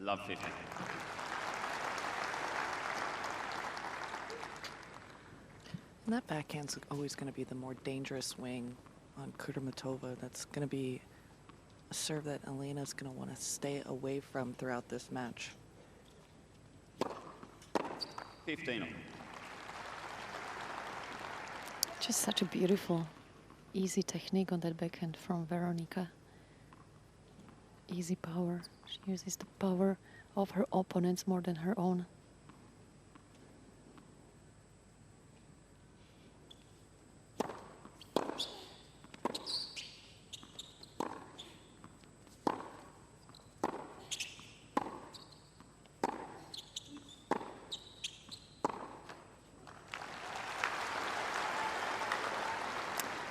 Love 15. And that backhand's always going to be the more dangerous swing on Kudermetova. That's going to be a serve that Elina's going to want to stay away from throughout this match. 15. Just such a beautiful, easy technique on that backhand from Veronika. Easy power. She uses the power of her opponents more than her own.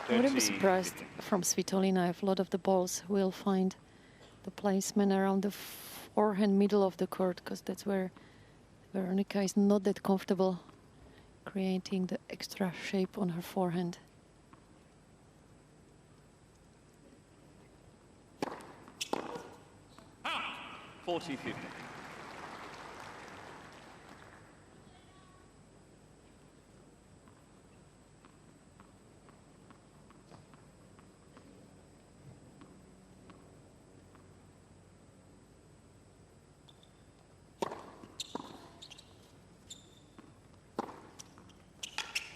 I wouldn't be surprised from Svitolina if a lot of the balls will find the placement around the forehand middle of the court, because that's where Veronika is not that comfortable creating the extra shape on her forehand. Ah, 40-50.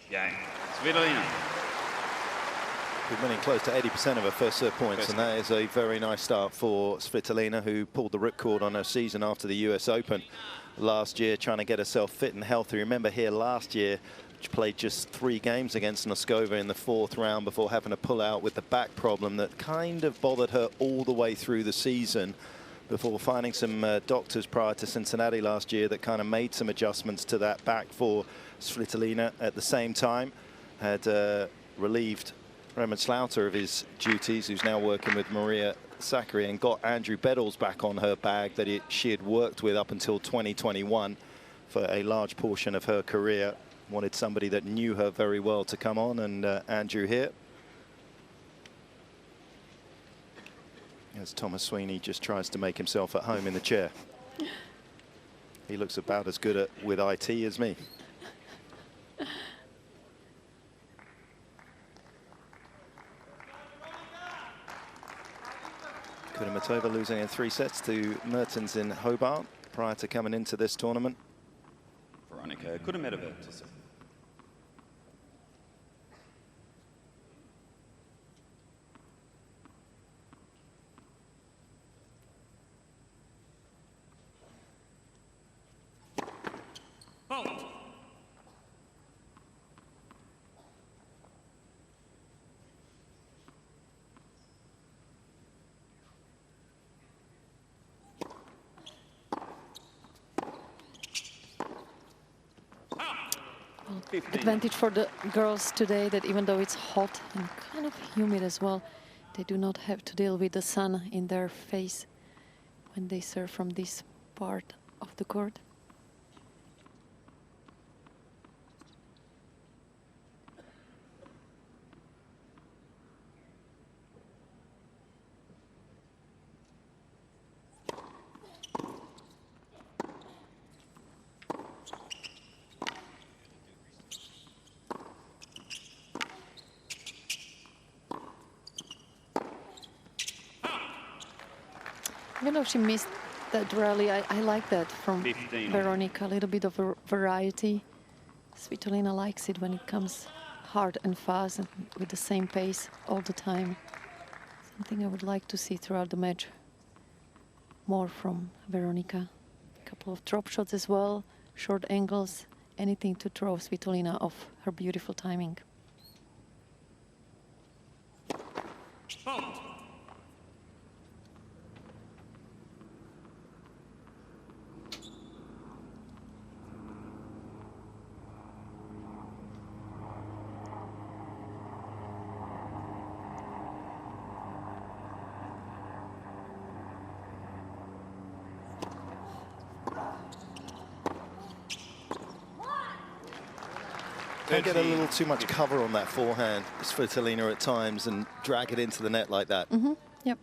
Cain. Svitolina. Been winning close to 80% of her first serve points, and that is a very nice start for Svitolina, who pulled the ripcord on her season after the US Open last year, trying to get herself fit and healthy. Remember here last year, she played just 3 games against Noskova in the 4th round before having to pull out with the back problem that kind of bothered her all the way through the season, before finding some doctors prior to Cincinnati last year that kind of made some adjustments to that back for Svitolina. At the same time, had relieved Raymond Slaughter of his duties, who's now working with Maria Sakkari, and got Andrew Beddles back on her bag that she had worked with up until 2021 for a large portion of her career. Wanted somebody that knew her very well to come on, and Andrew here. As Thomas Sweeney just tries to make himself at home in the chair. He looks about as good with IT as me. Kudermetova losing in 3 sets to Mertens in Hobart prior to coming into this tournament. Veronika Kudermetova to serve. Advantage for the girls today that even though it's hot and kind of humid as well, they do not have to deal with the sun in their face when they serve from this part of the court. Even though she missed that rally, I like that from 15. Veronika, a little bit of a variety. Svitolina likes it when it comes hard and fast and with the same pace all the time. Something I would like to see throughout the match. More from Veronika. A couple of drop shots as well, short angles, anything to throw Svitolina off her beautiful timing. Can get a little too much cover on that forehand, Svitolina, at times, and drag it into the net like that. Yep.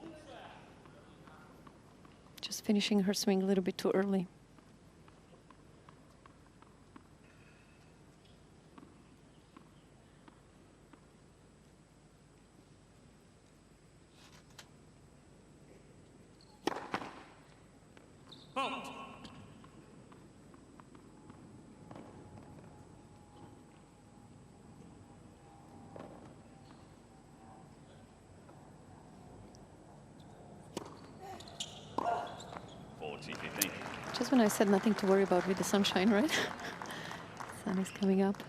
Just finishing her swing a little bit too early. Just when I said nothing to worry about with the sunshine, right? Sun is coming up.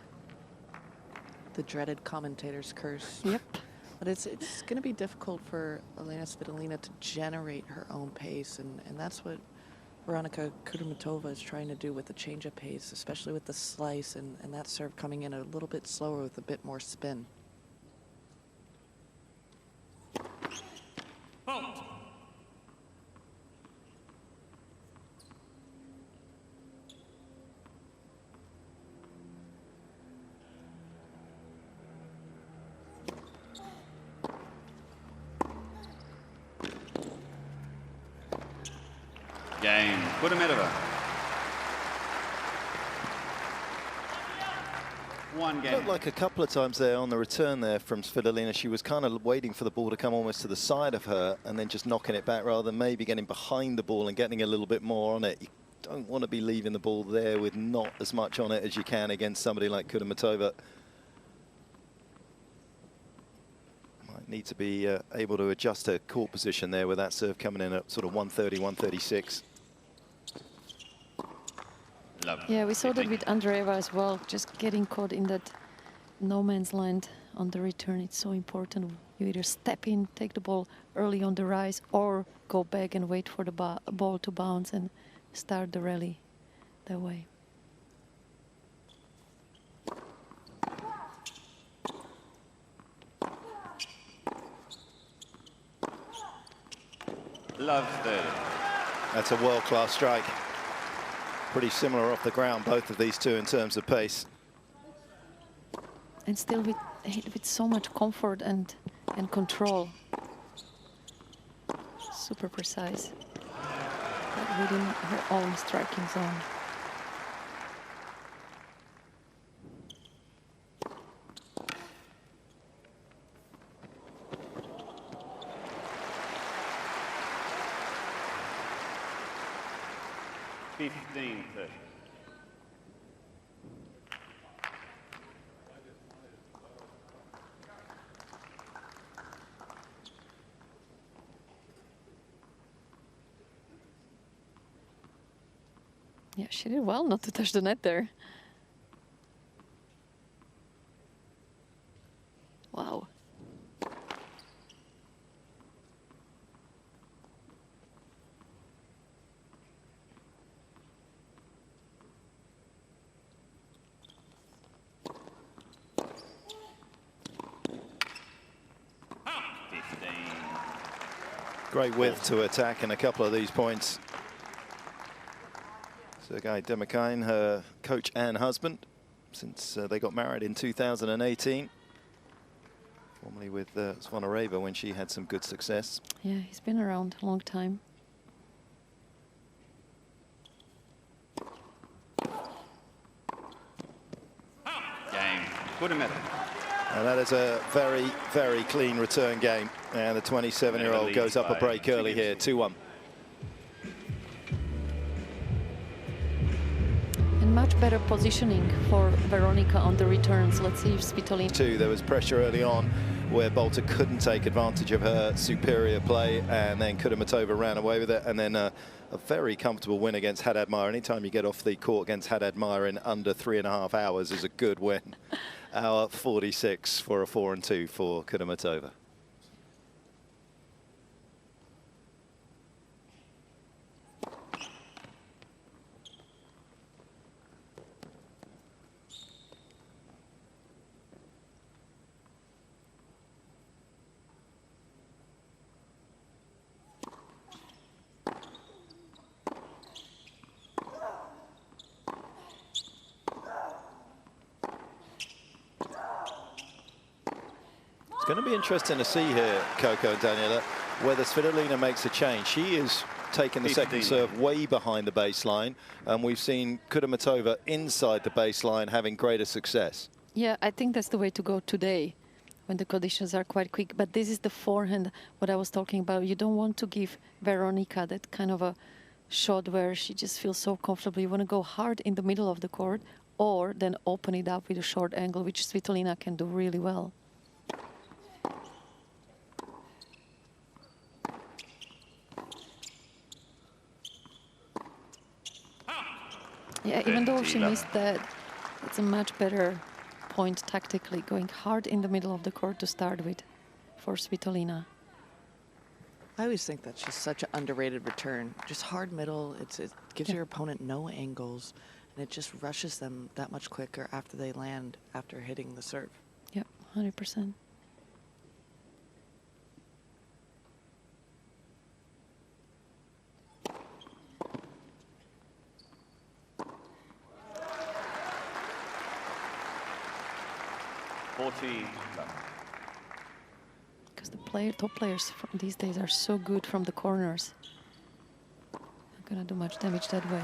The dreaded commentator's curse. Yep. But it's going to be difficult for Elina Svitolina to generate her own pace, and that's what Veronika Kudermetova is trying to do with the change of pace, especially with the slice, and that serve coming in a little bit slower with a bit more spin. Game. Kudermetova. One game. Looked like a couple of times there on the return there from Svitolina, she was kind of waiting for the ball to come almost to the side of her and then just knocking it back rather than maybe getting behind the ball and getting a little bit more on it. You don't want to be leaving the ball there with not as much on it as you can against somebody like Kudermetova. Might need to be able to adjust her court position there with that serve coming in at sort of 130, 136. Yeah, we saw that with Andreeva as well, just getting caught in that no man's land on the return. It's so important. You either step in, take the ball early on the rise, or go back and wait for the ball to bounce and start the rally that way. Love 30. That's a world-class strike. Pretty similar off the ground, both of these two in terms of pace. And still with so much comfort and control. Super precise. But within her own striking zone. Yeah, she did well not to touch the net there. Wow. Great width to attack in a couple of these points. Sergei Cain, her coach and husband, since they got married in 2018. Formerly with Zvonareva when she had some good success. Yeah, he's been around a long time. Game. Kudermetova. And that is a very, very clean return game. And the 27-year-old goes up a break early here, 2-1. And much better positioning for Veronika on the returns. Let's see if Svitolina... There was pressure early on where Bolter couldn't take advantage of her superior play, and then Kudermetova ran away with it. And then a very comfortable win against Haddad Maia. Anytime you get off the court against Haddad Maia in under 3.5 hours is a good win. Hour 46 for a 4-2 for Kudermetova. It's going to be interesting to see here, Coco and Daniela, whether Svitolina makes a change. She is taken the second serve way behind the baseline, and we've seen Kudermetova inside the baseline having greater success. Yeah, I think that's the way to go today when the conditions are quite quick. But this is the forehand, what I was talking about. You don't want to give Veronika that kind of a shot where she just feels so comfortable. You want to go hard in the middle of the court or then open it up with a short angle, which Svitolina can do really well. Yeah, even though she missed that, it's a much better point tactically, going hard in the middle of the court to start with for Svitolina. I always think that's just such an underrated return. Just hard middle. It gives your opponent no angles, and it just rushes them that much quicker after they land, after hitting the serve. Yep, 100%. Because the top players from these days are so good from the corners. Not gonna do much damage that way.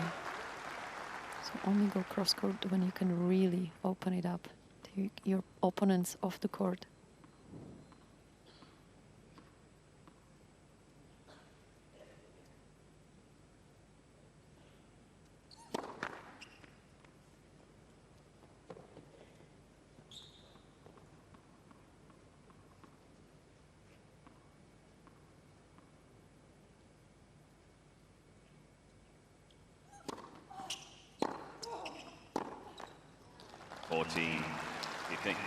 So only go cross court when you can really open it up. Take your opponents off the court. You think?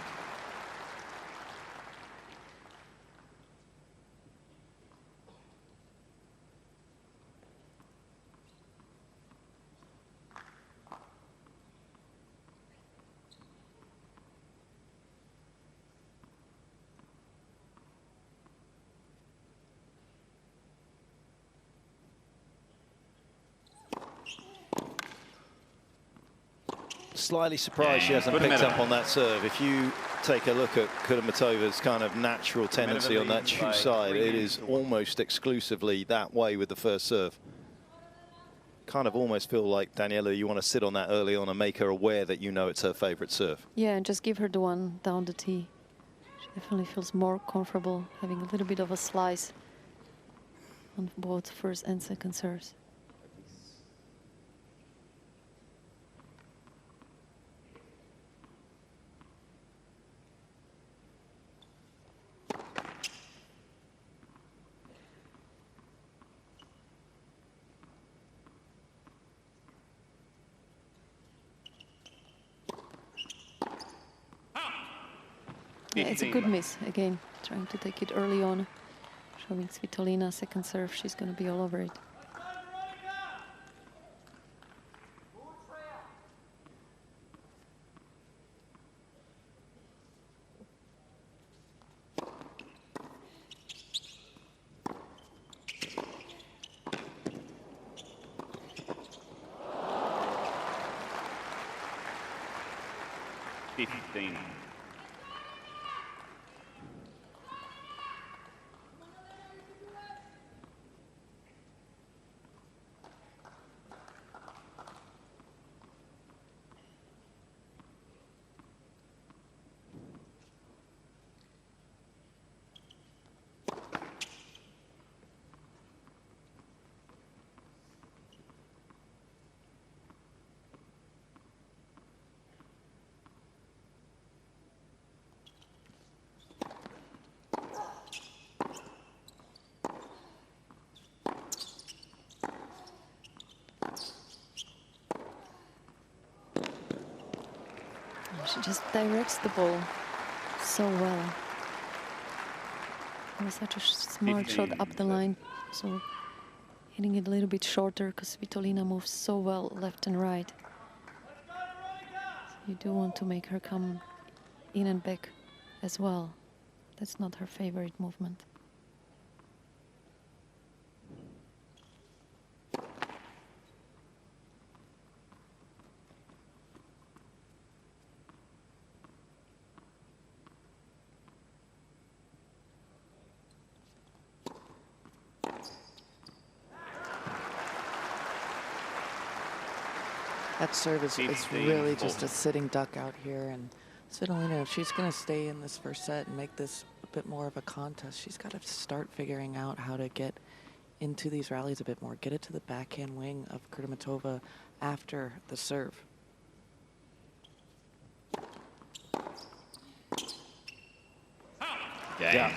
Slightly surprised she hasn't picked up on that serve. If you take a look at Kudermetova's kind of natural tendency on that due side, it is almost exclusively that way with the first serve. Kind of almost feel like, Daniela, you want to sit on that early on and make her aware that you know it's her favorite serve. Yeah, and just give her the one down the tee. She definitely feels more comfortable having a little bit of a slice on both first and second serves. Yeah, it's a good miss. Again, trying to take it early on. Showing Svitolina second serve. She's going to be all over it. She just directs the ball so well. It was such a smart shot up the line. So hitting it a little bit shorter because Svitolina moves so well left and right. So you do want to make her come in and back as well. That's not her favorite movement. That serve is 15, really just 40. a sitting duck out here. And Svitolina, if she's going to stay in this first set and make this a bit more of a contest, she's got to start figuring out how to get into these rallies a bit more. Get it to the backhand wing of Kudermetova after the serve. Game. Yeah.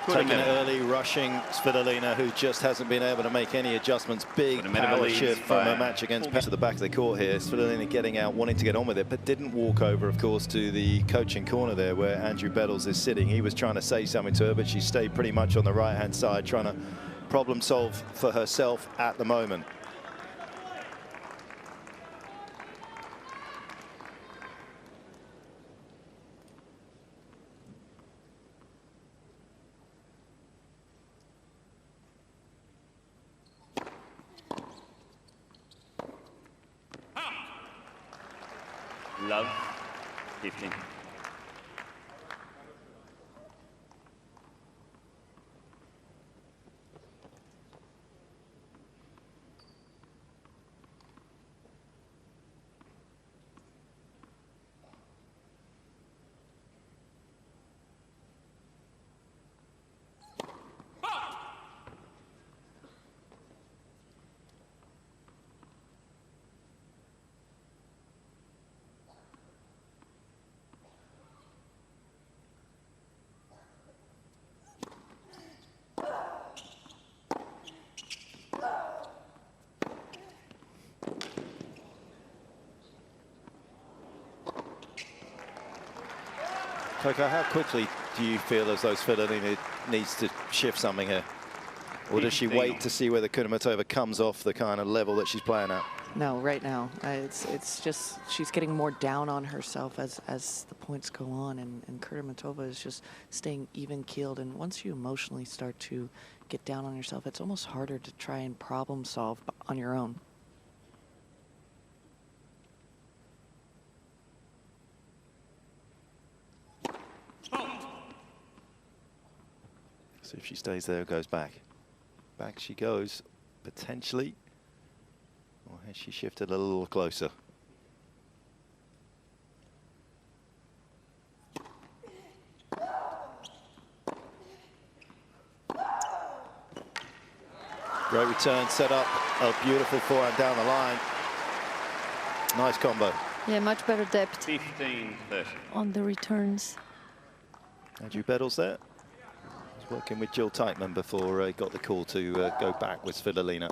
Taking it Kudermetova. early, rushing Svitolina, who just hasn't been able to make any adjustments. Big Kudermetova power leads shift from by her match against 4 to the back of the court here. Svitolina getting out, wanting to get on with it, but didn't walk over, of course, to the coaching corner there where Andrew Bettles is sitting. He was trying to say something to her, but she stayed pretty much on the right-hand side, trying to problem solve for herself at the moment. Love. 15. Coco, how quickly do you feel as though Svitolina needs to shift something here? Or does she wait to see whether Kudermetova comes off the kind of level that she's playing at? No, right now. It's just she's getting more down on herself as the points go on, and Kudermetova is just staying even-keeled. And once you emotionally start to get down on yourself, it's almost harder to try and problem solve on your own. So if she stays there, goes back. Back she goes, potentially. Or has she shifted a little closer? Great return, set up a beautiful forehand down the line. Nice combo. Yeah, much better depth 15, 30. on the returns. Andrew Bettles there. Was working with Jill Teichmann before he got the call to go back with Svitolina.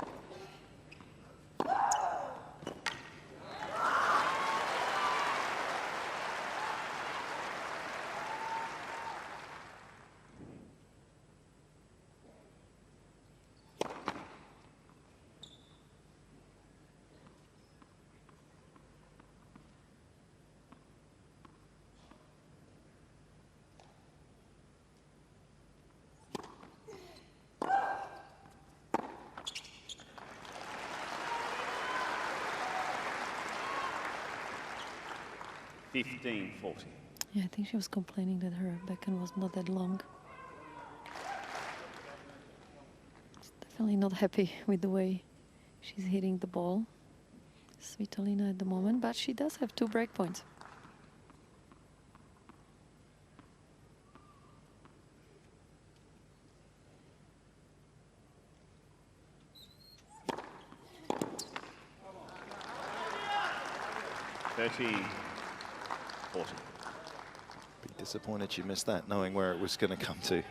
Yeah, I think she was complaining that her backhand was not that long. She's definitely not happy with the way she's hitting the ball, Svitolina, at the moment, but she does have 2 break points. Be disappointed she missed that, knowing where it was going to come to. Again,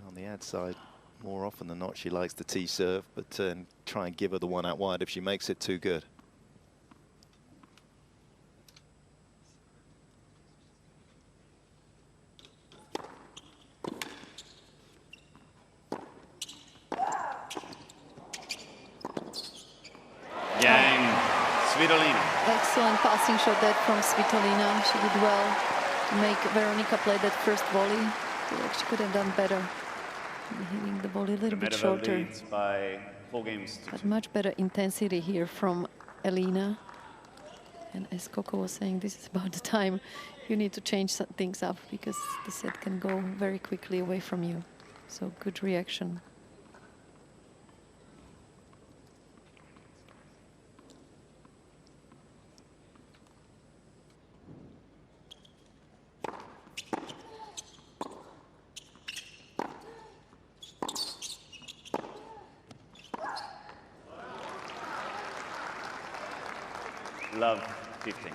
on the ad side, more often than not, she likes the tee serve, but try and give her the one out wide if she makes it too good. Game. Svitolina. Excellent passing shot that from Svitolina. She did well to make Veronika play that first volley. I feel like she could have done better. Hitting the volley a little bit Kudermetova shorter. leads by 4 games to But 2. much better intensity here from Elina. And as Coco was saying, this is about the time you need to change things up because the set can go very quickly away from you. So good reaction. Love, 15.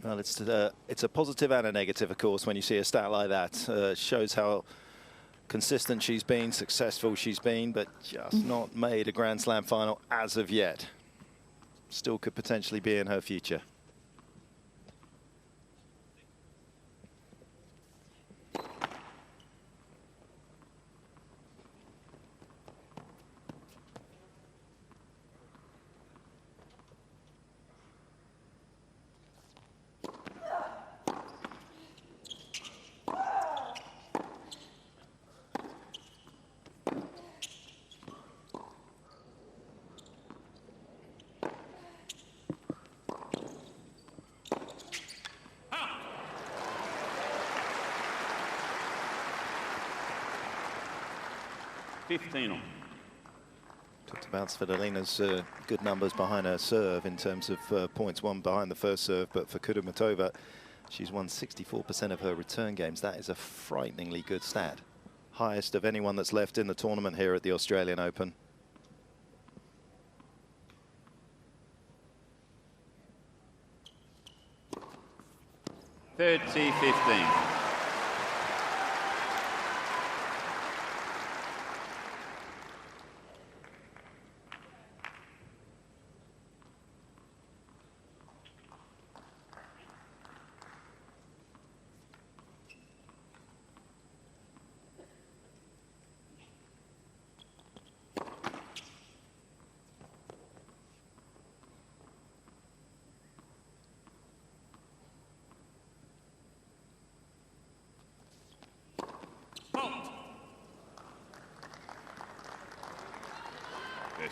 Well, it's a positive and a negative, of course, when you see a stat like that. Shows how consistent she's been, successful she's been, but just not made a Grand Slam final as of yet. Still could potentially be in her future. Talked about Svitolina's good numbers behind her serve in terms of points won behind the first serve, but for Kudermetova, she's won 64% of her return games. That is a frighteningly good stat. Highest of anyone that's left in the tournament here at the Australian Open. (30-15).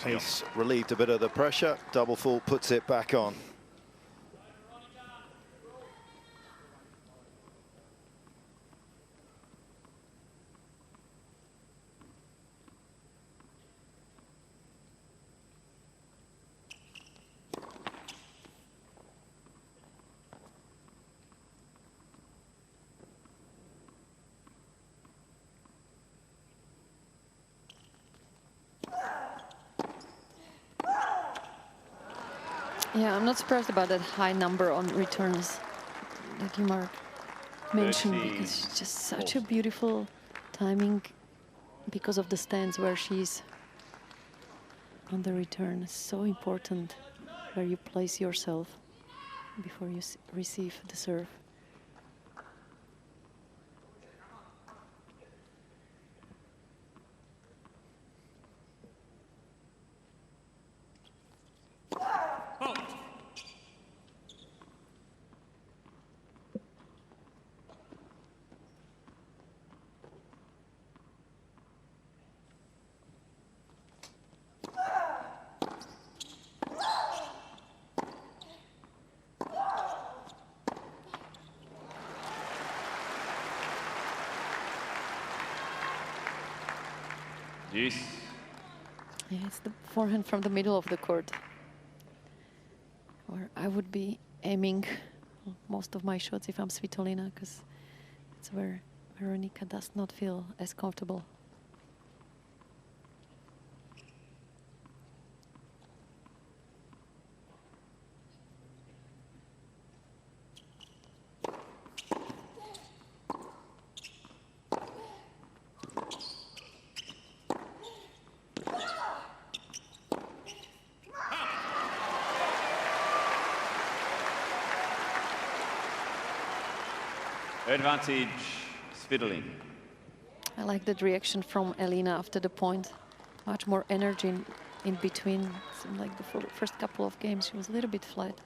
He's relieved a bit of the pressure. Double fault puts it back on. Yeah, I'm not surprised about that high number on returns that you, Mark, mentioned, because it's just such a beautiful timing because of the stance where she's on the return. It's so important where you place yourself before you receive the serve. Yes. Yeah, it's the forehand from the middle of the court, where I would be aiming most of my shots if I'm Svitolina, because it's where Veronika does not feel as comfortable. Advantage, Svitolina. I like that reaction from Elina after the point. Much more energy in between. It seemed like the first couple of games she was a little bit flat.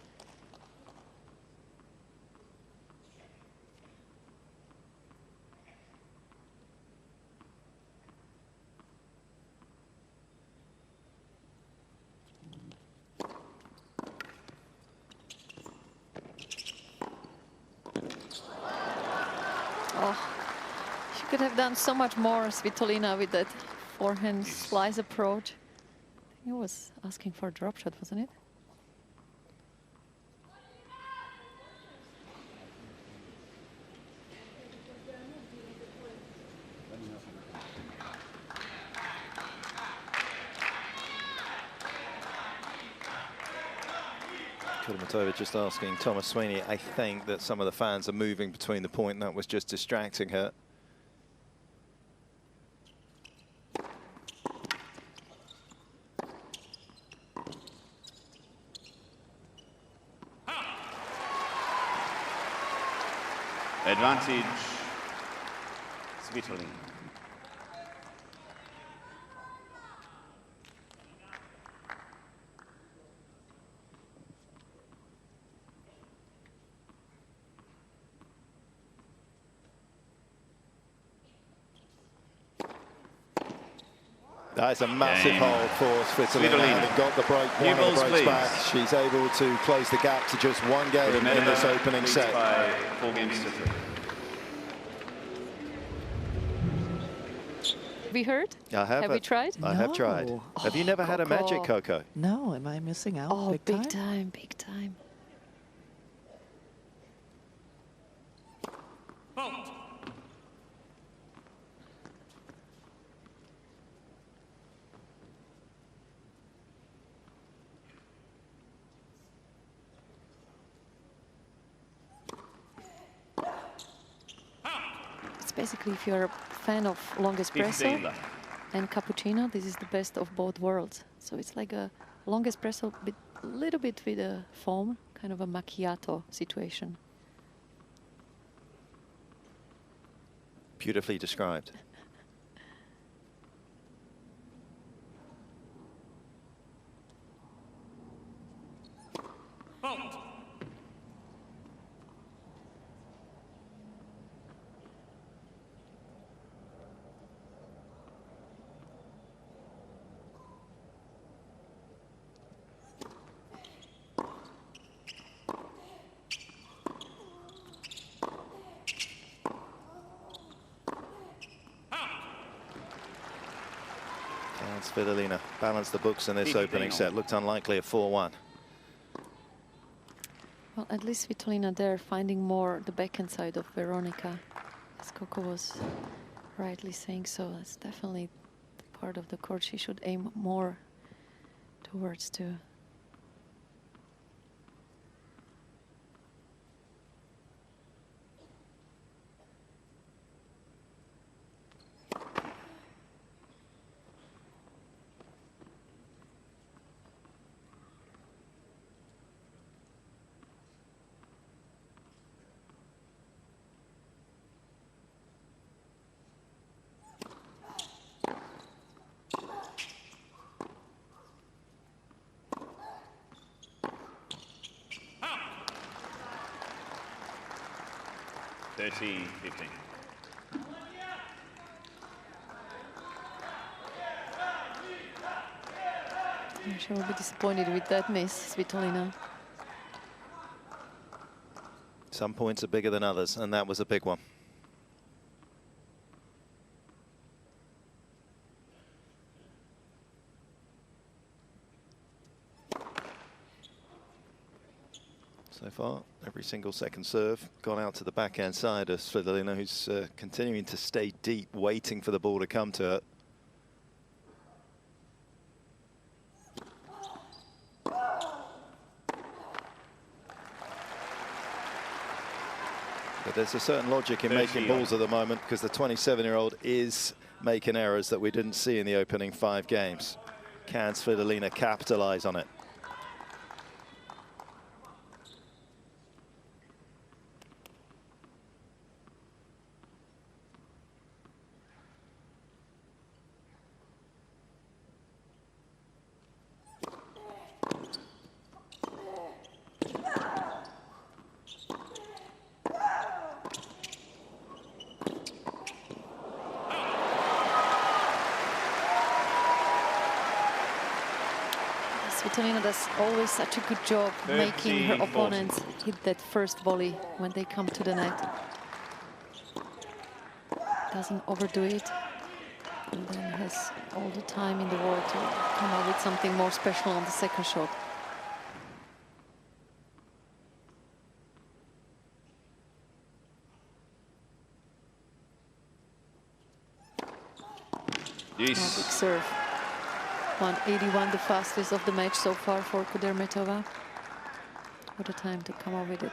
Could have done so much more, Svitolina, with that forehand slice approach. He was asking for a drop shot, wasn't it? Kudermetova just asking Thomas Sweeney, I think, that some of the fans are moving between the point, and that was just distracting her. Advantage, Svitolina. That is a massive Cain. hold for Svitolina. Having got the break, New one of the balls, breaks please. back, she's able to close the gap to just one game in this opening leads set. by 4 games to 3. Have you heard? I have. Have you tried? I have tried. No. Have you never had a magic, Coco. Coco? No, am I missing out? Oh, big big time? time, big time. It's basically, if you're a fan of long espresso 15 left. and cappuccino, this is the best of both worlds. So it's like a long espresso, a little bit with a foam, kind of a macchiato situation. Beautifully described. And Svitolina balanced the books in this opening set. Looked unlikely at 4-1. Well, at least Svitolina there finding more the backhand side of Veronika, as Coco was rightly saying. So that's definitely the part of the court she should aim more towards too. Thirteen, 15. She will be disappointed with that miss, Svitolina. Some points are bigger than others, and that was a big one. So far, every single second serve gone out to the backhand side of Svitolina, who's continuing to stay deep, waiting for the ball to come to her. But there's a certain logic in making balls at the moment, because the 27-year-old is making errors that we didn't see in the opening 5 games. Can Svitolina capitalize on it? Svitolina does always such a good job making her opponents hit that first volley when they come to the net. Doesn't overdo it, and then has all the time in the world to come up with something more special on the second shot. Yes. Big serve. 181, the fastest of the match so far for Kudermetova. What a time to come up with it.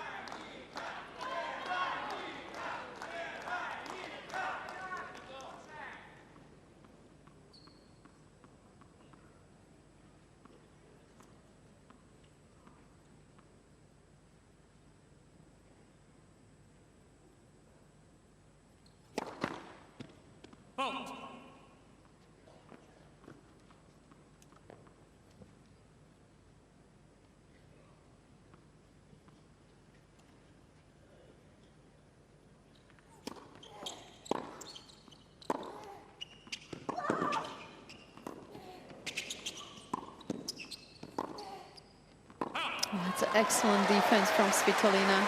That's an excellent defense from Svitolina.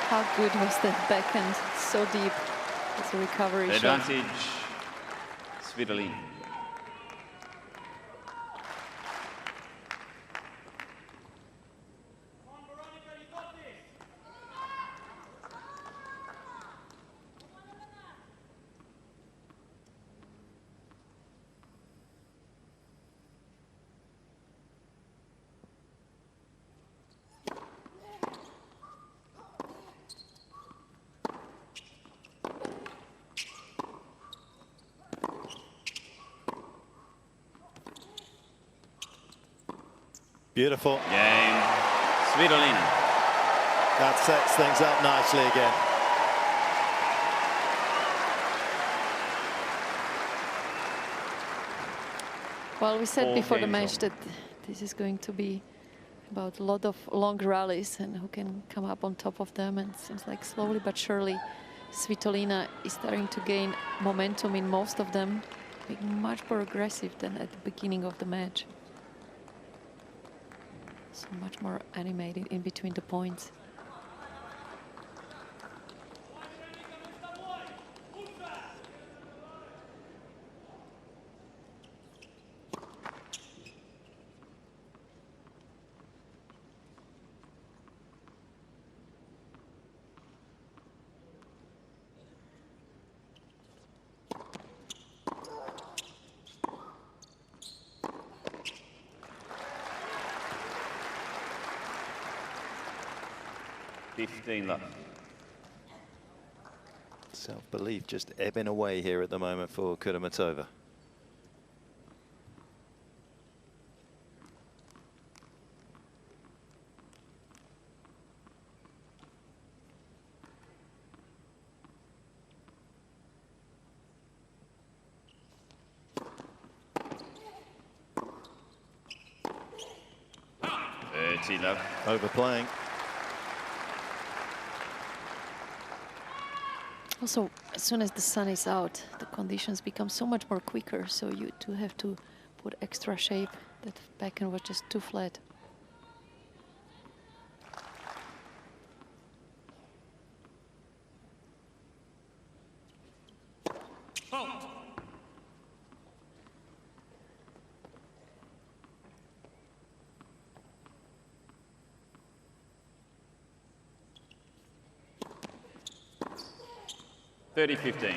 How good was that backhand? So deep. It's a recovery shot. Advantage, Svitolina. Beautiful. Game, Svitolina. That sets things up nicely again. Well, we said 4 before the games match on. that this is going to be about a lot of long rallies and who can come up on top of them. And it seems like slowly but surely Svitolina is starting to gain momentum in most of them, being much more aggressive than at the beginning of the match. So much more animated in between the points. Left. Self-belief just ebbing away here at the moment for Kudermetova. Love. Overplaying. Also, as soon as the sun is out, the conditions become so much more quicker, so you do have to put extra shape. That backhand was just too flat. Oh. 30-15.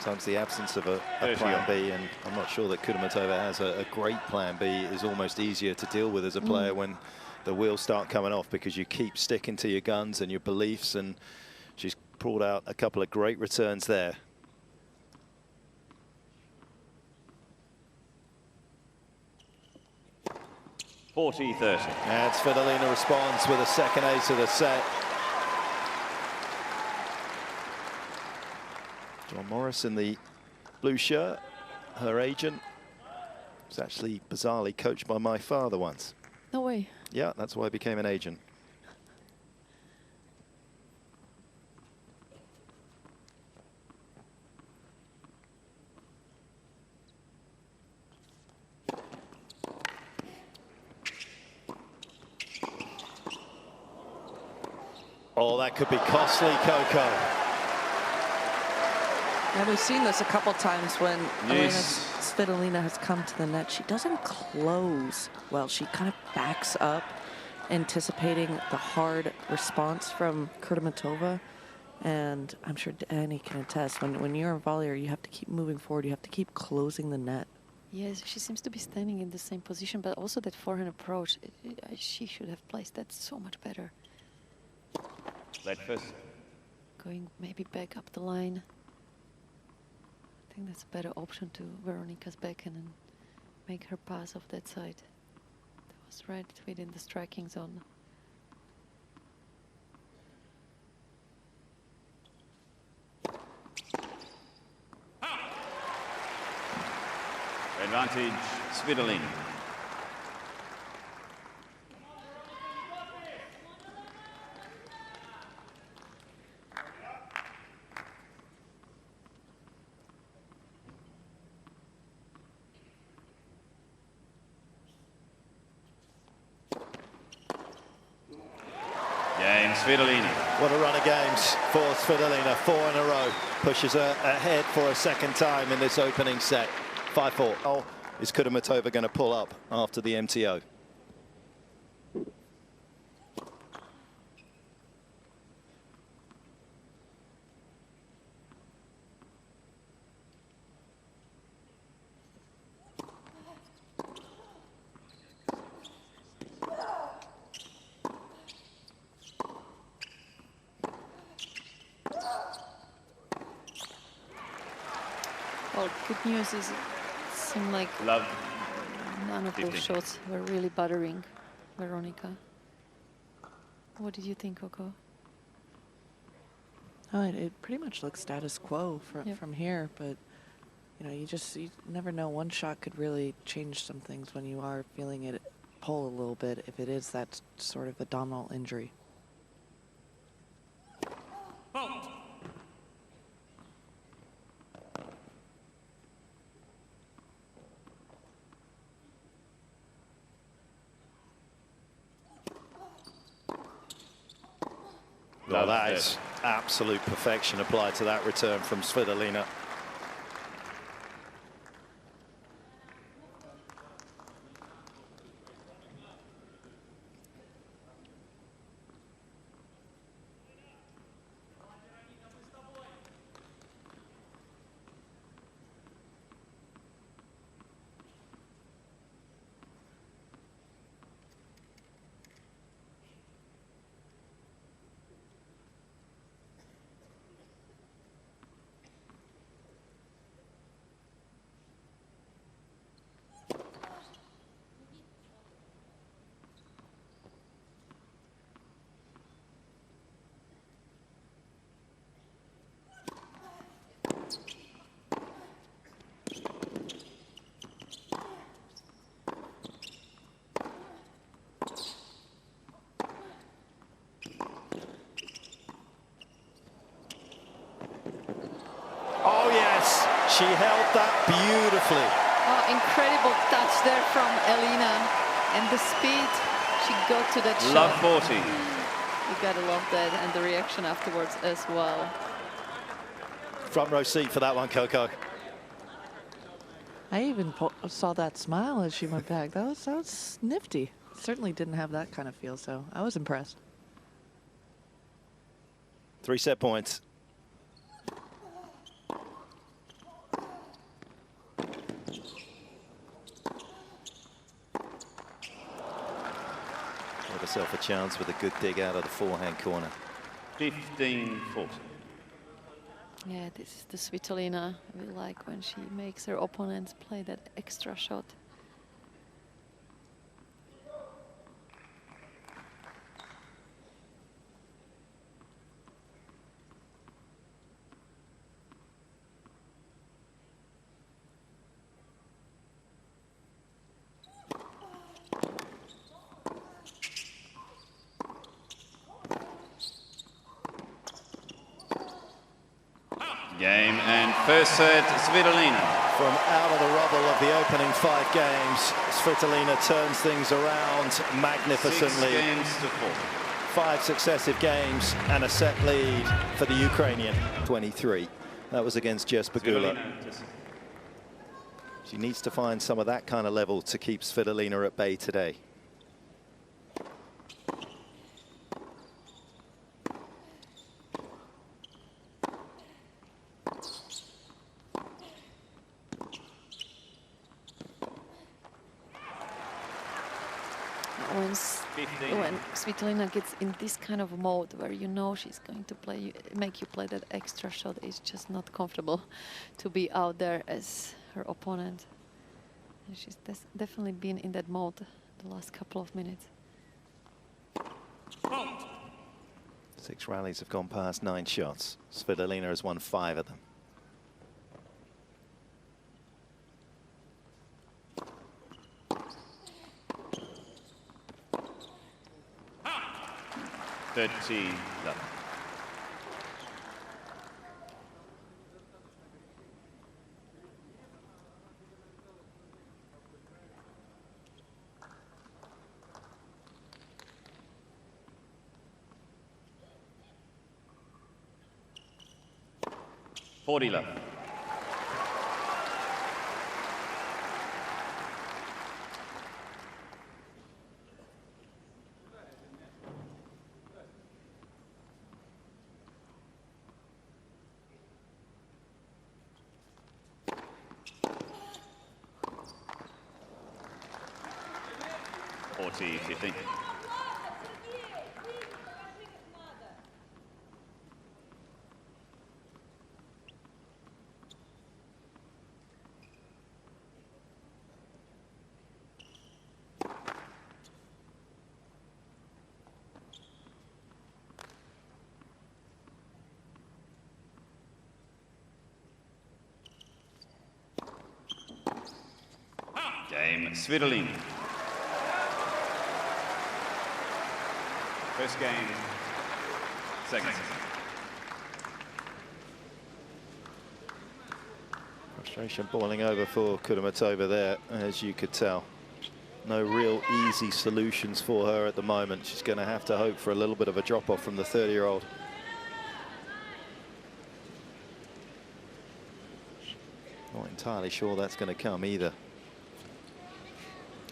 Sometimes the absence of a plan B, and I'm not sure that Kudermetova has a great plan B, is almost easier to deal with as a player when the wheels start coming off, because you keep sticking to your guns and your beliefs, and she's pulled out a couple of great returns there. And Svitolina responds with a second ace of the set. John Morris in the blue shirt, her agent, was actually bizarrely coached by my father once. No way. Yeah, that's why I became an agent. Oh, that could be costly, Coco. Yeah, we've seen this a couple times when Elina Yes. Svitolina has come to the net. She doesn't close well. She kind of backs up, anticipating the hard response from Kudermetova. And I'm sure Danny can attest, when you're a volleyer, you have to keep moving forward. You have to keep closing the net. Yes, she seems to be standing in the same position, but also that forehand approach, she should have placed that so much better. Late first. Going maybe back up the line. I think that's a better option to Veronika's backhand and make her pass off that side. That was right within the striking zone. Advantage, Svitolina. Game, Svitolina. What a run of games for Svitolina. 4 in a row. Pushes her ahead for a second time in this opening set. 5-4. Oh, is Kudermetova going to pull up after the MTO? Well, good news is it seemed like Love. none of 15. those shots were really bothering Veronika. What did you think, Coco? Oh, it pretty much looks status quo Yep. from here, but you know, you never know. One shot could really change some things when you are feeling it pull a little bit, if it is that sort of abdominal injury. Well, that is absolute perfection applied to that return from Svitolina. Oh, yes, she held that beautifully. Oh, incredible touch there from Elina. And the speed she got to that Love shot. 40. You gotta love that, and the reaction afterwards as well. Front row seat for that one, Coco. I even saw that smile as she went back. That was nifty. Certainly didn't have that kind of feel, so I was impressed. 3 set points. Gave herself a chance with a good dig out of the forehand corner. 15-40. Yeah, this is the Svitolina we like when she makes her opponents play that extra shot. Game and first set, Svitolina. From out of the rubble of the opening 5 games, Svitolina turns things around 6 magnificently. games to 4. 5 successive games and a set lead for the Ukrainian. 23. That was against Jess Bagula. She needs to find some of that kind of level to keep Svitolina at bay today. When Svitolina gets in this kind of mode where you know she's going to make you play that extra shot, it's just not comfortable to be out there as her opponent. And she's definitely been in that mode the last couple of minutes. 6 rallies have gone past 9 shots. Svitolina has won 5 of them. Love. Love. If you think. Game Svitolina. First game, second. Frustration boiling over for Kudermetova there, as you could tell. No real easy solutions for her at the moment. She's going to have to hope for a little bit of a drop-off from the 30-year-old. Not entirely sure that's going to come either.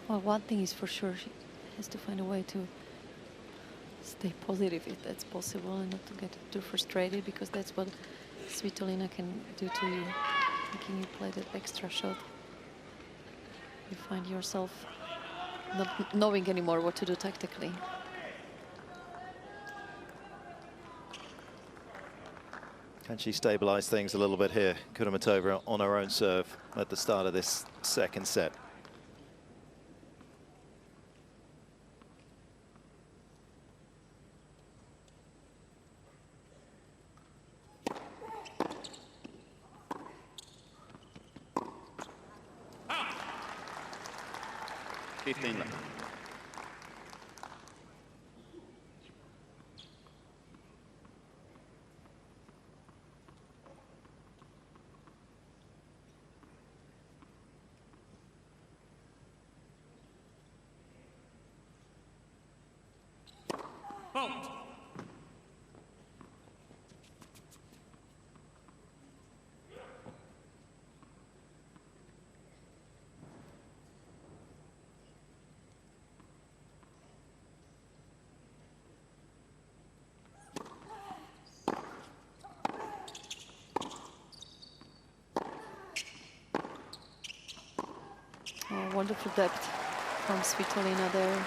Well, one thing is for sure, she has to find a way to stay positive if that's possible and not to get too frustrated, because that's what Svitolina can do to you, making you play that extra shot. You find yourself not knowing anymore what to do tactically. Can she stabilize things a little bit here? Kudermetova on her own serve at the start of this second set. Left. Wonderful depth from Svitolina there.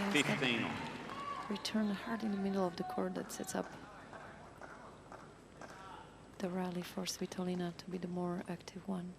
Okay, 15. Return hard in the middle of the court that sets up the rally for Svitolina to be the more active one.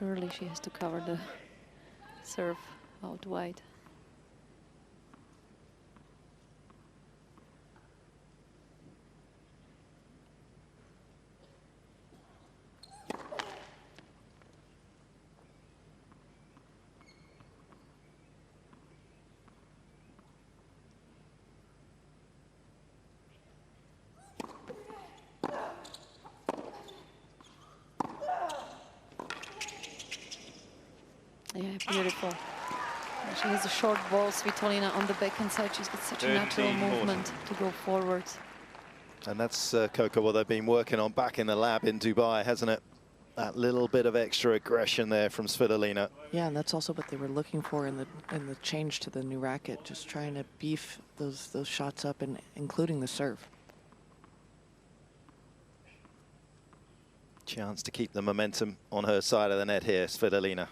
surely she has to cover the serve out wide. Yeah, beautiful. And she has a short ball, Svitolina, on the backhand side. She's got such a natural movement to go forward. And that's, Coco, what they've been working on back in the lab in Dubai, hasn't it? That little bit of extra aggression there from Svitolina. Yeah, and that's also what they were looking for in the change to the new racket, just trying to beef those shots up, and including the serve. Chance to keep the momentum on her side of the net here, Svitolina.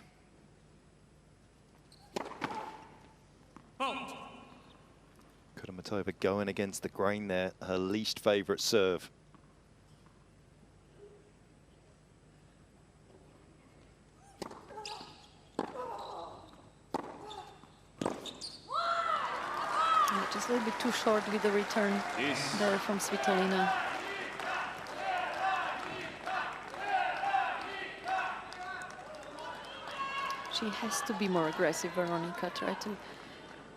Kudermetova going against the grain there, her least favourite serve. Yeah, just a little bit too short with the return there from Svitolina. She has to be more aggressive, Veronika. Try to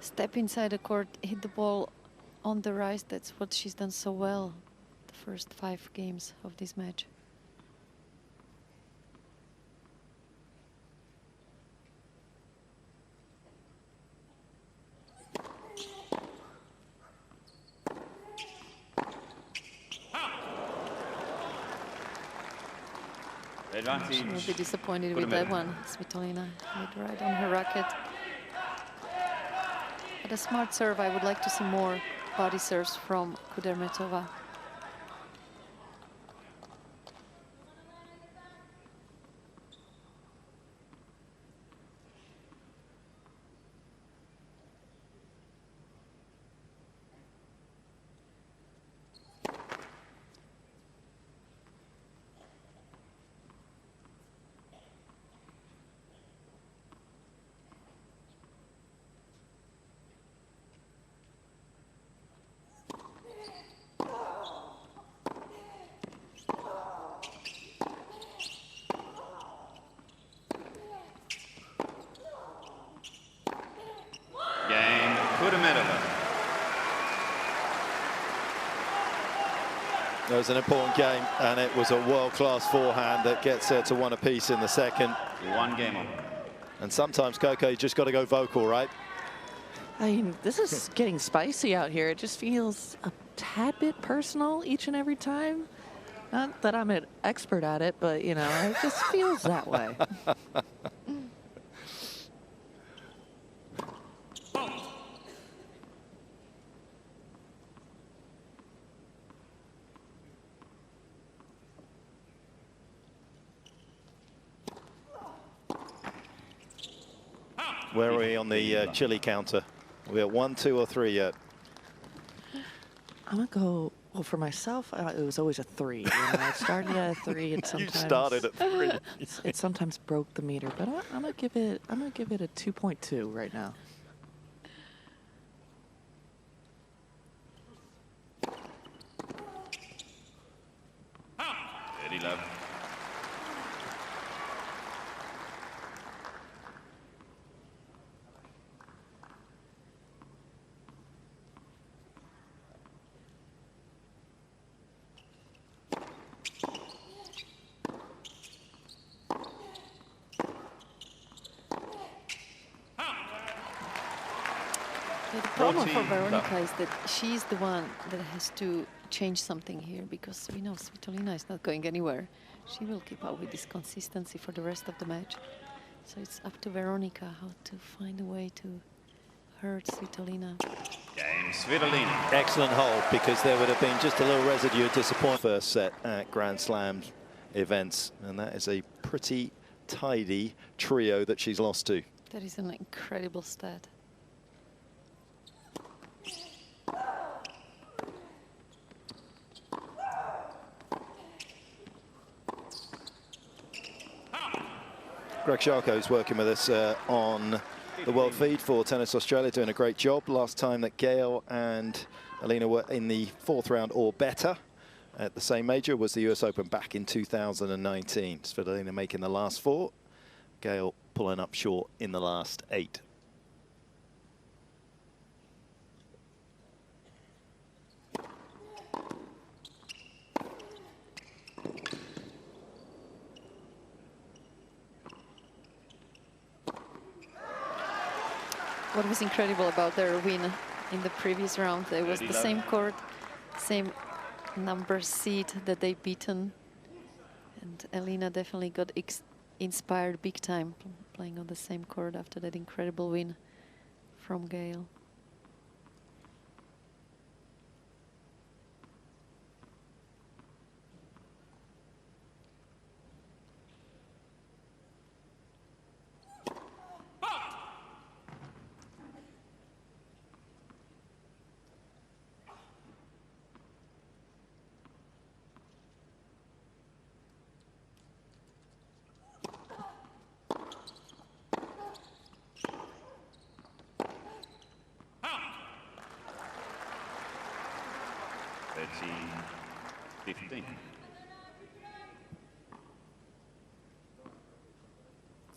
step inside the court, hit the ball on the rise. That's what she's done so well the first 5 games of this match. She will be disappointed with that one. Svitolina hit right on her racket. But a smart serve. I would like to see more body serves from Kudermetova. It was an important game, and it was a world-class forehand that gets her to 1 apiece in the second. 1 game on. And sometimes, Coco, you just got to go vocal, right? I mean, this is getting spicy out here. It just feels a tad bit personal each and every time. Not that I'm an expert at it, but, you know, it just feels that way. Where are we on the Chile counter? Are we at 1, 2, or 3 yet? I'm going to go, well, for myself, it was always a 3. You know, I started at a 3. And sometimes, you started at 3. it sometimes broke the meter, but I'm going to give it a 2.2 right now. Very low. The problem for Veronika is that she's the one that has to change something here, because we know Svitolina is not going anywhere. She will keep up with this consistency for the rest of the match. So it's up to Veronika how to find a way to hurt Svitolina. Game Svitolina. Excellent hold, because there would have been just a little residue of disappointment first set at Grand Slam events. And that is a pretty tidy trio that she's lost to. That is an incredible stat. Greg Sharko is working with us on the world feed for Tennis Australia, doing a great job. Last time that Gail and Elina were in the 4th round or better at the same major was the US Open back in 2019. Svitolina making the last 4. Gail pulling up short in the last 8. What was incredible about their win in the previous round, it was the same court, same number seed that they beaten. And Elina definitely got inspired big time playing on the same court after that incredible win from Gail.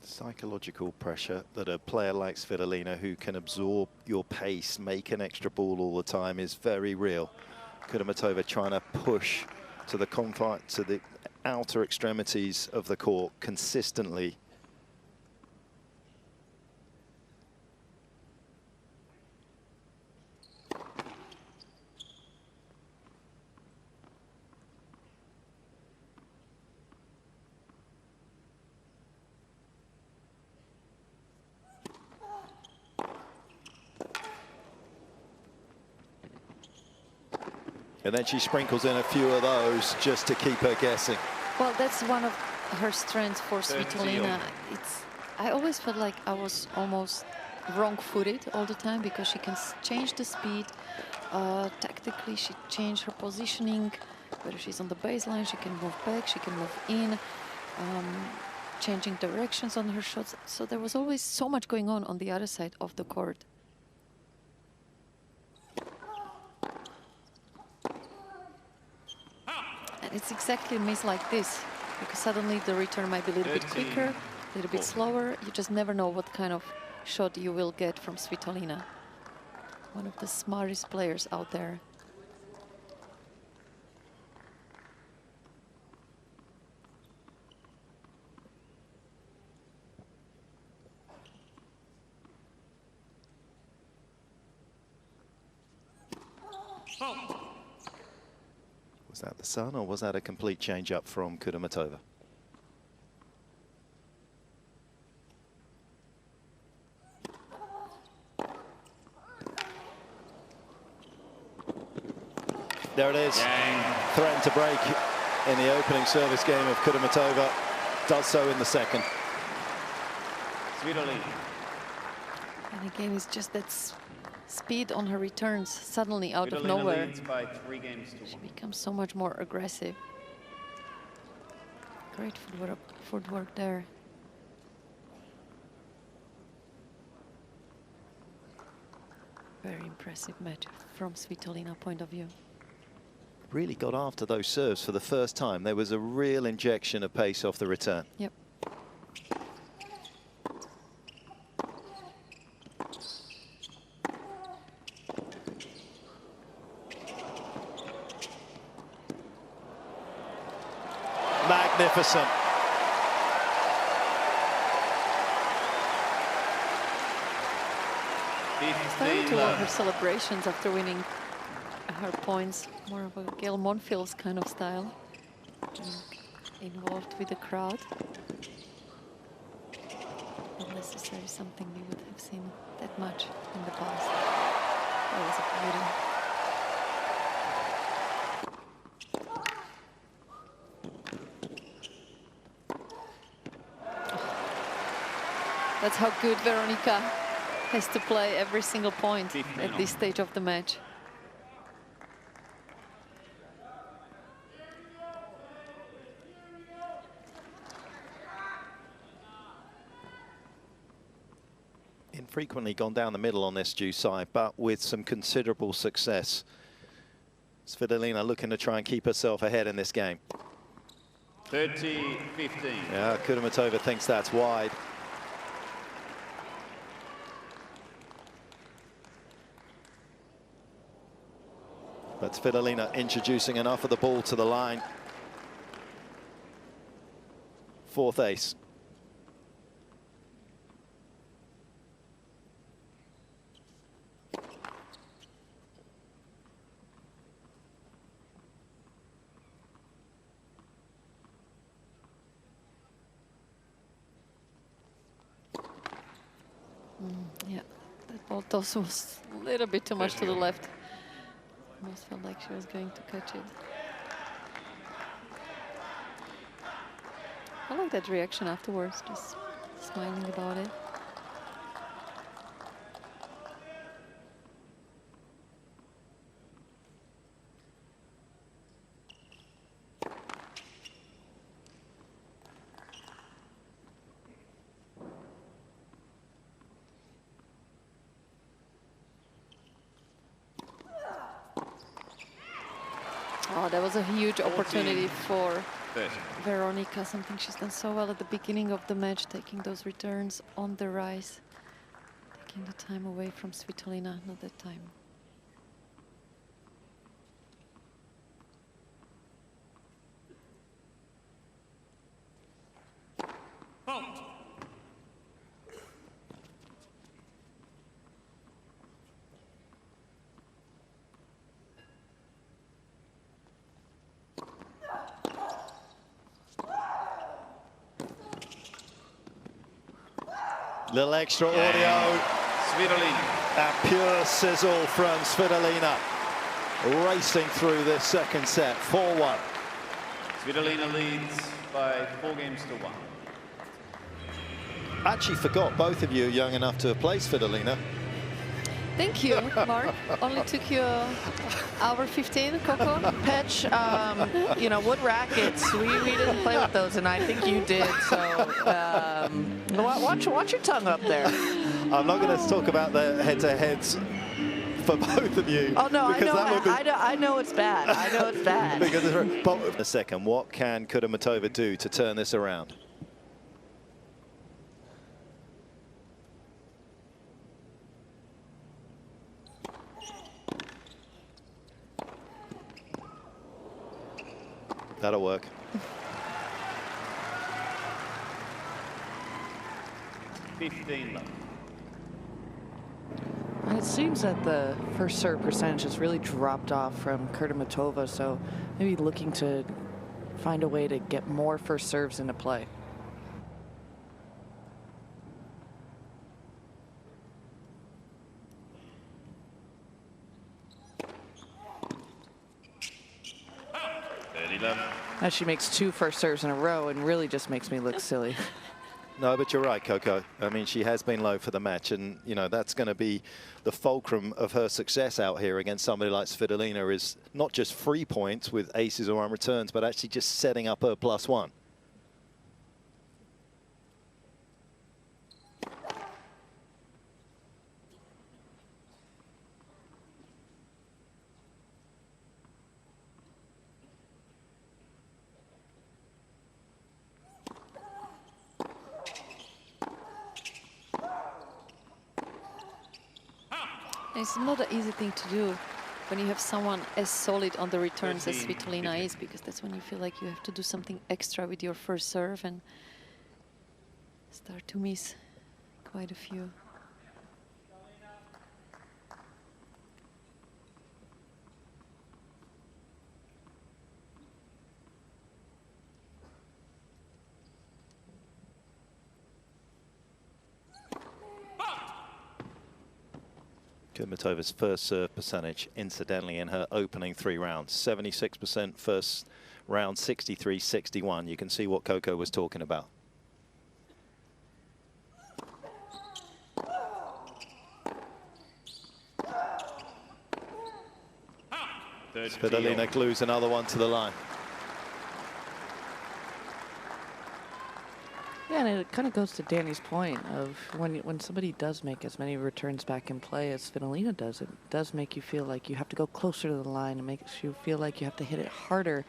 Psychological pressure that a player like Svitolina, who can absorb your pace, make an extra ball all the time, is very real. Kudermetova trying to push to the outer extremities of the court consistently. And then she sprinkles in a few of those just to keep her guessing. Well, that's one of her strengths for Svitolina. I always felt like I was almost wrong-footed all the time because she can change the speed. Tactically, she changed her positioning. Whether she's on the baseline, she can move back, she can move in, changing directions on her shots. So there was always so much going on the other side of the court. And it's exactly a miss like this, because suddenly the return might be a little bit quicker, a little bit slower. You just never know what kind of shot you will get from Svitolina. One of the smartest players out there. Was that the sun, or was that a complete change up from Kudermetova? There it is. Threatened to break in the opening service game of Kudermetova. Does so in the second. Svitolina. And again, it's just that speed on her returns suddenly out of Svitolina nowhere. leads by 3 games to 1. She becomes so much more aggressive. Great footwork there. Very impressive match from Svitolina point of view. Really got after those serves for the first time. There was a real injection of pace off the return. Yep. Magnificent. Starting to love her celebrations after winning her points. More of a Gail Monfils kind of style. Involved with the crowd. Not necessarily something we would have seen that much in the past. That was a beauty. That's how good Veronika has to play every single point at this stage of the match. frequently gone down the middle on this due side, but with some considerable success. Svitolina looking to try and keep herself ahead in this game. 30-15. Yeah, Kudermetova thinks that's wide. But Svitolina introducing enough of the ball to the line. Fourth ace. Yeah, that ball toss was a little bit too much to the left. Almost felt like she was going to catch it. I like that reaction afterwards, just smiling about it. Oh, that was a huge opportunity for Veronika, something she's done so well at the beginning of the match, taking those returns on the rise, taking the time away from Svitolina, not that time. Little extra audio. Svitolina. That pure sizzle from Svitolina. Racing through this second set, 4-1. Svitolina leads by 4 games to 1. Actually forgot both of you are young enough to have played Svitolina. Thank you, Mark. Only took you hour 15, Coco. Petch, you know, wood rackets, we didn't play with those, and I think you did, so watch your tongue up there. I'm not going to talk about the head-to-heads for both of you. Oh, no, I know it's bad. I know it's bad. Because a second, what can Kudermetova do to turn this around? That'll work. It seems that the first serve percentage has really dropped off from Kudermetova, so maybe looking to find a way to get more first serves into play. Now she makes 2 first serves in a row and really just makes me look silly. No, but you're right, Coco. I mean, she has been low for the match, and, you know, that's going to be the fulcrum of her success out here against somebody like Svitolina, is not just free points with aces or unreturns, but actually just setting up her +1. It's not an easy thing to do when you have someone as solid on the returns as Svitolina is, because that's when you feel like you have to do something extra with your first serve and start to miss quite a few. Kudermetova's first serve percentage, incidentally, in her opening 3 rounds. 76% first round, 63-61. You can see what Coco was talking about. Svitolina glues another one to the line. Yeah, and it kind of goes to Danny's point of when somebody does make as many returns back in play as Svitolina does, it does make you feel like you have to go closer to the line. It makes you feel like you have to hit it harder.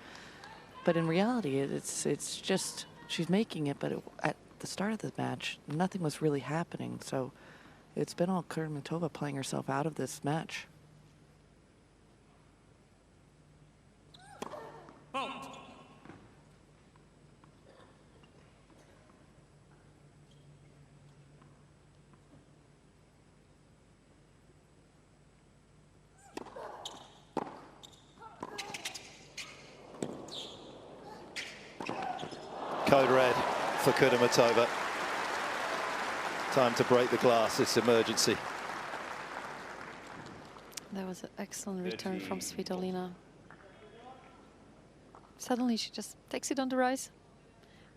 But in reality, it's just she's making it, but at the start of the match, nothing was really happening. So it's been all Kudermetova playing herself out of this match. Code red for Kudermetova. Time to break the glass, this emergency. That was an excellent return from Svitolina. Suddenly she just takes it on the rise,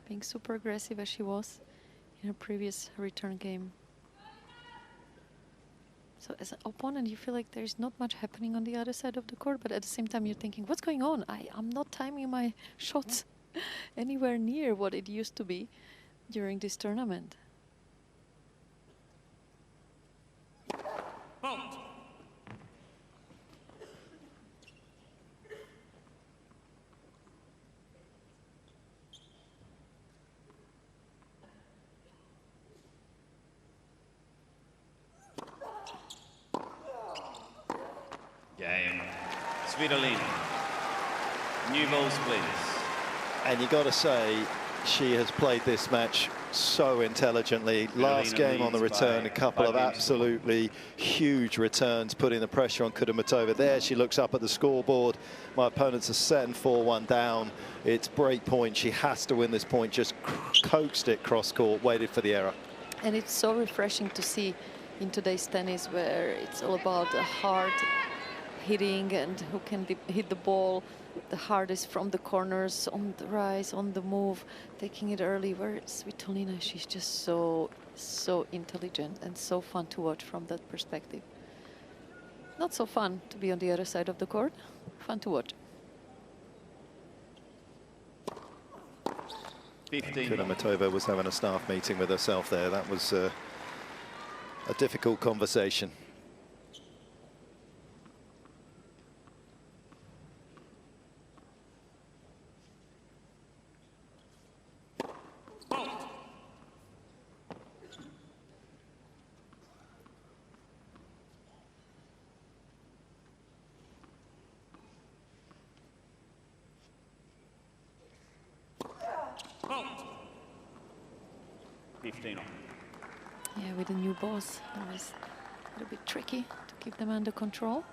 being super aggressive as she was in her previous return game. So as an opponent, you feel like there's not much happening on the other side of the court, but at the same time you're thinking, what's going on? I'm not timing my shots anywhere near what it used to be during this tournament. Game. Svitolina. New balls, please. And you got to say, she has played this match so intelligently. Last game on the return, a couple of absolutely huge returns, putting the pressure on Kudermetova. There she looks up at the scoreboard. My opponents are set and 4-1 down. It's break point. She has to win this point. Just coaxed it cross court, waited for the error. And it's so refreshing to see in today's tennis, where it's all about the hard hitting and who can hit the ball the hardest from the corners, on the rise, on the move, taking it early. Where Svitolina, she's just so intelligent and so fun to watch from that perspective. Not so fun to be on the other side of the court, fun to watch. 15. Kudermetova was having a staff meeting with herself there. That was a difficult conversation. Yeah, with the new boss, it was a little bit tricky to keep them under control.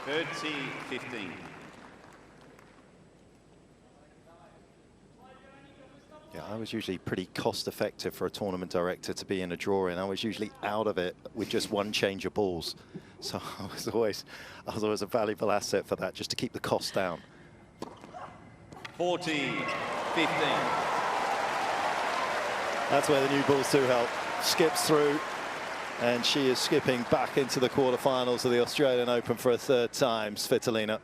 $30-15. Yeah, I was usually pretty cost effective for a tournament director to be in a draw-in. I was usually out of it with just one change of balls. So I was always a valuable asset for that, just to keep the cost down. 14-15. That's where the new balls do help. Skips through, and she is skipping back into the quarterfinals of the Australian Open for a third time, Svitolina.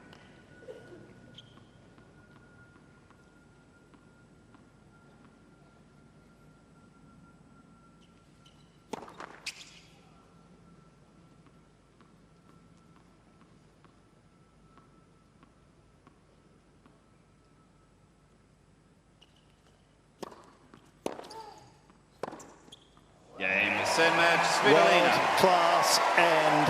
Game, set match, Svitolina. World-class end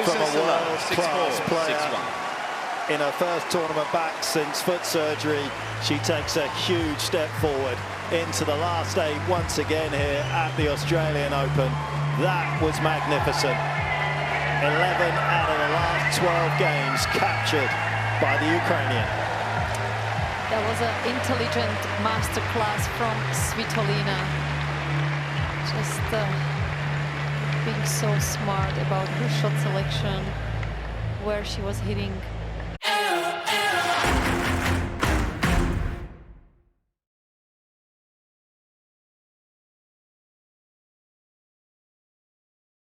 from a world-class player. In her first tournament back since foot surgery, she takes a huge step forward into the last 8 once again here at the Australian Open. That was magnificent. 11 out of the last 12 games captured by the Ukrainian. That was an intelligent masterclass from Svitolina. Just being so smart about her shot selection, where she was hitting